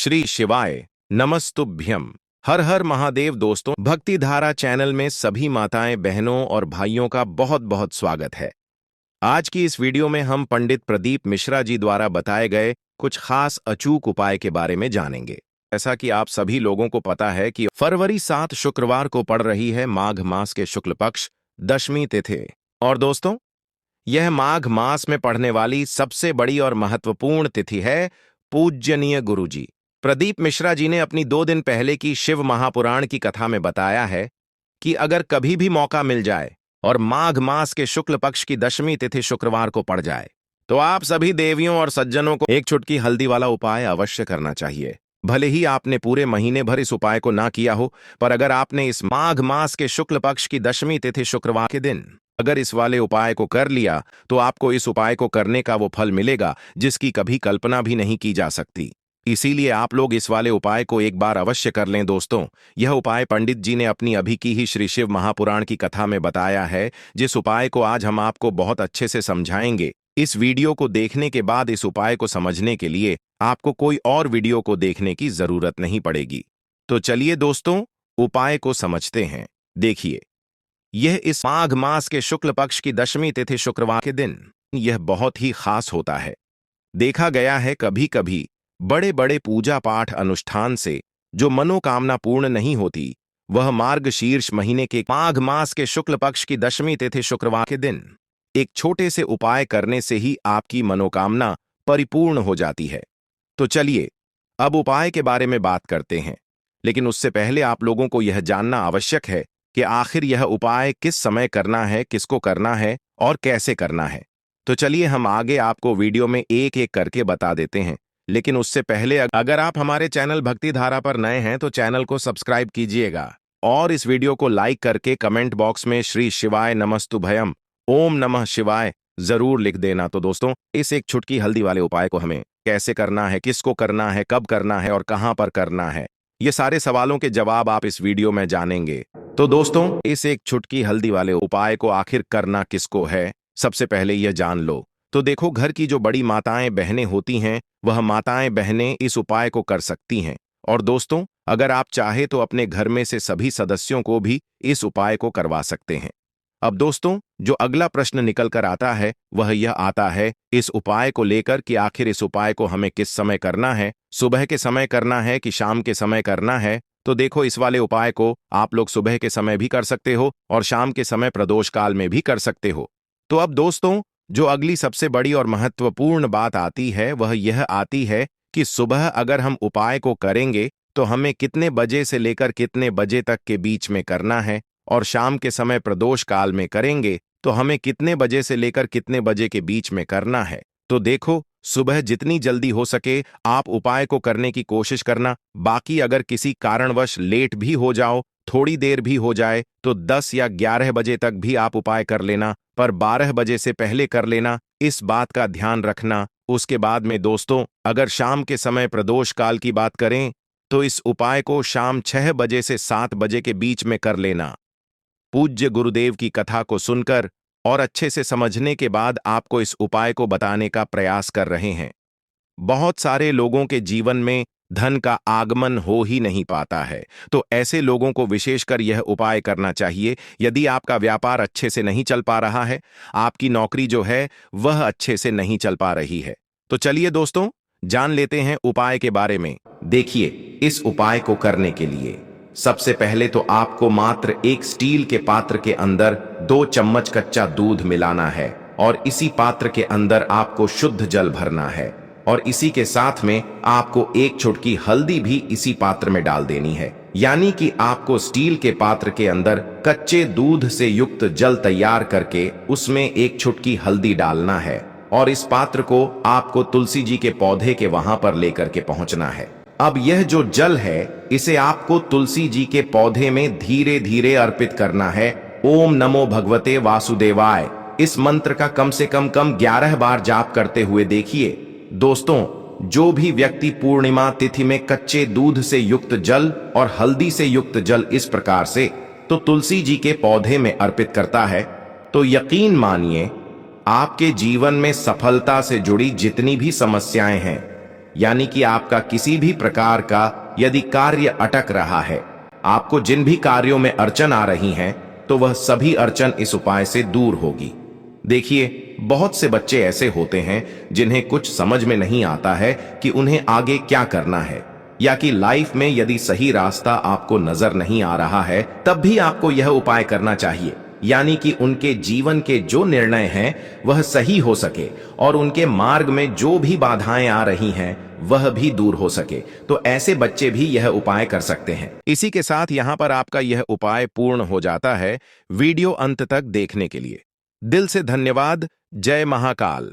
श्री शिवाय नमस्तुभ्यम। हर हर महादेव। दोस्तों, भक्ति धारा चैनल में सभी माताएं, बहनों और भाइयों का बहुत बहुत स्वागत है। आज की इस वीडियो में हम पंडित प्रदीप मिश्रा जी द्वारा बताए गए कुछ खास अचूक उपाय के बारे में जानेंगे। जैसा कि आप सभी लोगों को पता है कि फरवरी 7 शुक्रवार को पड़ रही है माघ मास के शुक्ल पक्ष दशमी तिथि। और दोस्तों, यह माघ मास में पड़ने वाली सबसे बड़ी और महत्वपूर्ण तिथि है। पूज्यनीय गुरुजी प्रदीप मिश्रा जी ने अपनी 2 दिन पहले की शिव महापुराण की कथा में बताया है कि अगर कभी भी मौका मिल जाए और माघ मास के शुक्ल पक्ष की दशमी तिथि शुक्रवार को पड़ जाए तो आप सभी देवियों और सज्जनों को एक चुटकी हल्दी वाला उपाय अवश्य करना चाहिए। भले ही आपने पूरे महीने भर इस उपाय को ना किया हो, पर अगर आपने इस माघ मास के शुक्ल पक्ष की दशमी तिथि शुक्रवार के दिन अगर इस वाले उपाय को कर लिया तो आपको इस उपाय को करने का वो फल मिलेगा जिसकी कभी कल्पना भी नहीं की जा सकती। इसीलिए आप लोग इस वाले उपाय को एक बार अवश्य कर लें। दोस्तों, यह उपाय पंडित जी ने अपनी अभी की ही श्री शिव महापुराण की कथा में बताया है, जिस उपाय को आज हम आपको बहुत अच्छे से समझाएंगे। इस वीडियो को देखने के बाद इस उपाय को समझने के लिए आपको कोई और वीडियो को देखने की जरूरत नहीं पड़ेगी। तो चलिए दोस्तों, उपाय को समझते हैं। देखिए, यह इस माघ मास के शुक्ल पक्ष की दशमी तिथि शुक्रवार के दिन यह बहुत ही खास होता है। देखा गया है कभी कभी बड़े बड़े पूजा पाठ अनुष्ठान से जो मनोकामना पूर्ण नहीं होती, वह मार्गशीर्ष महीने के माघ मास के शुक्ल पक्ष की दशमी तिथि शुक्रवार के दिन एक छोटे से उपाय करने से ही आपकी मनोकामना परिपूर्ण हो जाती है। तो चलिए अब उपाय के बारे में बात करते हैं, लेकिन उससे पहले आप लोगों को यह जानना आवश्यक है कि आखिर यह उपाय किस समय करना है, किसको करना है और कैसे करना है। तो चलिए हम आगे आपको वीडियो में एक एक करके बता देते हैं, लेकिन उससे पहले अगर आप हमारे चैनल भक्ति धारा पर नए हैं तो चैनल को सब्सक्राइब कीजिएगा और इस वीडियो को लाइक करके कमेंट बॉक्स में श्री शिवाय नमस्तुभयम ओम नमः शिवाय जरूर लिख देना। तो दोस्तों, इस एक चुटकी हल्दी वाले उपाय को हमें कैसे करना है, किसको करना है, कब करना है और कहां पर करना है, ये सारे सवालों के जवाब आप इस वीडियो में जानेंगे। तो दोस्तों, इस एक चुटकी हल्दी वाले उपाय को आखिर करना किसको है, सबसे पहले यह जान लो। तो देखो, घर की जो बड़ी माताएं बहनें होती हैं, वह माताएं बहनें इस उपाय को कर सकती हैं। और दोस्तों, अगर आप चाहे तो अपने घर में से सभी सदस्यों को भी इस उपाय को करवा सकते हैं। अब दोस्तों, जो अगला प्रश्न निकल कर आता है वह यह आता है इस उपाय को लेकर कि आखिर इस उपाय को हमें किस समय करना है, सुबह के समय करना है कि शाम के समय करना है। तो देखो, इस वाले उपाय को आप लोग सुबह के समय भी कर सकते हो और शाम के समय प्रदोष काल में भी कर सकते हो। तो अब दोस्तों, जो अगली सबसे बड़ी और महत्वपूर्ण बात आती है वह यह आती है कि सुबह अगर हम उपाय को करेंगे तो हमें कितने बजे से लेकर कितने बजे तक के बीच में करना है, और शाम के समय प्रदोष काल में करेंगे तो हमें कितने बजे से लेकर कितने बजे के बीच में करना है। तो देखो, सुबह जितनी जल्दी हो सके आप उपाय को करने की कोशिश करना। बाकी अगर किसी कारणवश लेट भी हो जाओ, थोड़ी देर भी हो जाए, तो 10 या 11 बजे तक भी आप उपाय कर लेना, पर 12 बजे से पहले कर लेना, इस बात का ध्यान रखना। उसके बाद में दोस्तों, अगर शाम के समय प्रदोष काल की बात करें तो इस उपाय को शाम 6 बजे से 7 बजे के बीच में कर लेना। पूज्य गुरुदेव की कथा को सुनकर और अच्छे से समझने के बाद आपको इस उपाय को बताने का प्रयास कर रहे हैं। बहुत सारे लोगों के जीवन में धन का आगमन हो ही नहीं पाता है, तो ऐसे लोगों को विशेषकर यह उपाय करना चाहिए। यदि आपका व्यापार अच्छे से नहीं चल पा रहा है, आपकी नौकरी जो है वह अच्छे से नहीं चल पा रही है, तो चलिए दोस्तों जान लेते हैं उपाय के बारे में। देखिए, इस उपाय को करने के लिए सबसे पहले तो आपको मात्र एक स्टील के पात्र के अंदर 2 चम्मच कच्चा दूध मिलाना है और इसी पात्र के अंदर आपको शुद्ध जल भरना है, और इसी के साथ में आपको एक चुटकी हल्दी भी इसी पात्र में डाल देनी है। यानी कि आपको स्टील के पात्र के अंदर कच्चे दूध से युक्त जल तैयार करके उसमें एक चुटकी हल्दी डालना है, और इस पात्र को आपको तुलसी जी के पौधे के वहां पर लेकर के पहुंचना है। अब यह जो जल है इसे आपको तुलसी जी के पौधे में धीरे धीरे अर्पित करना है। ओम नमो भगवते वासुदेवाय इस मंत्र का कम से कम 11 बार जाप करते हुए देखिए। दोस्तों, जो भी व्यक्ति पूर्णिमा तिथि में कच्चे दूध से युक्त जल और हल्दी से युक्त जल इस प्रकार से तो तुलसी जी के पौधे में अर्पित करता है, तो यकीन मानिए आपके जीवन में सफलता से जुड़ी जितनी भी समस्याएं हैं यानी कि आपका किसी भी प्रकार का यदि कार्य अटक रहा है, आपको जिन भी कार्यों में अड़चन आ रही हैं, तो वह सभी अड़चन इस उपाय से दूर होगी। देखिए, बहुत से बच्चे ऐसे होते हैं जिन्हें कुछ समझ में नहीं आता है कि उन्हें आगे क्या करना है, या कि लाइफ में यदि सही रास्ता आपको नजर नहीं आ रहा है, तब भी आपको यह उपाय करना चाहिए, यानी कि उनके जीवन के जो निर्णय हैं वह सही हो सके और उनके मार्ग में जो भी बाधाएं आ रही हैं वह भी दूर हो सके। तो ऐसे बच्चे भी यह उपाय कर सकते हैं। इसी के साथ यहाँ पर आपका यह उपाय पूर्ण हो जाता है। वीडियो अंत तक देखने के लिए दिल से धन्यवाद। जय महाकाल।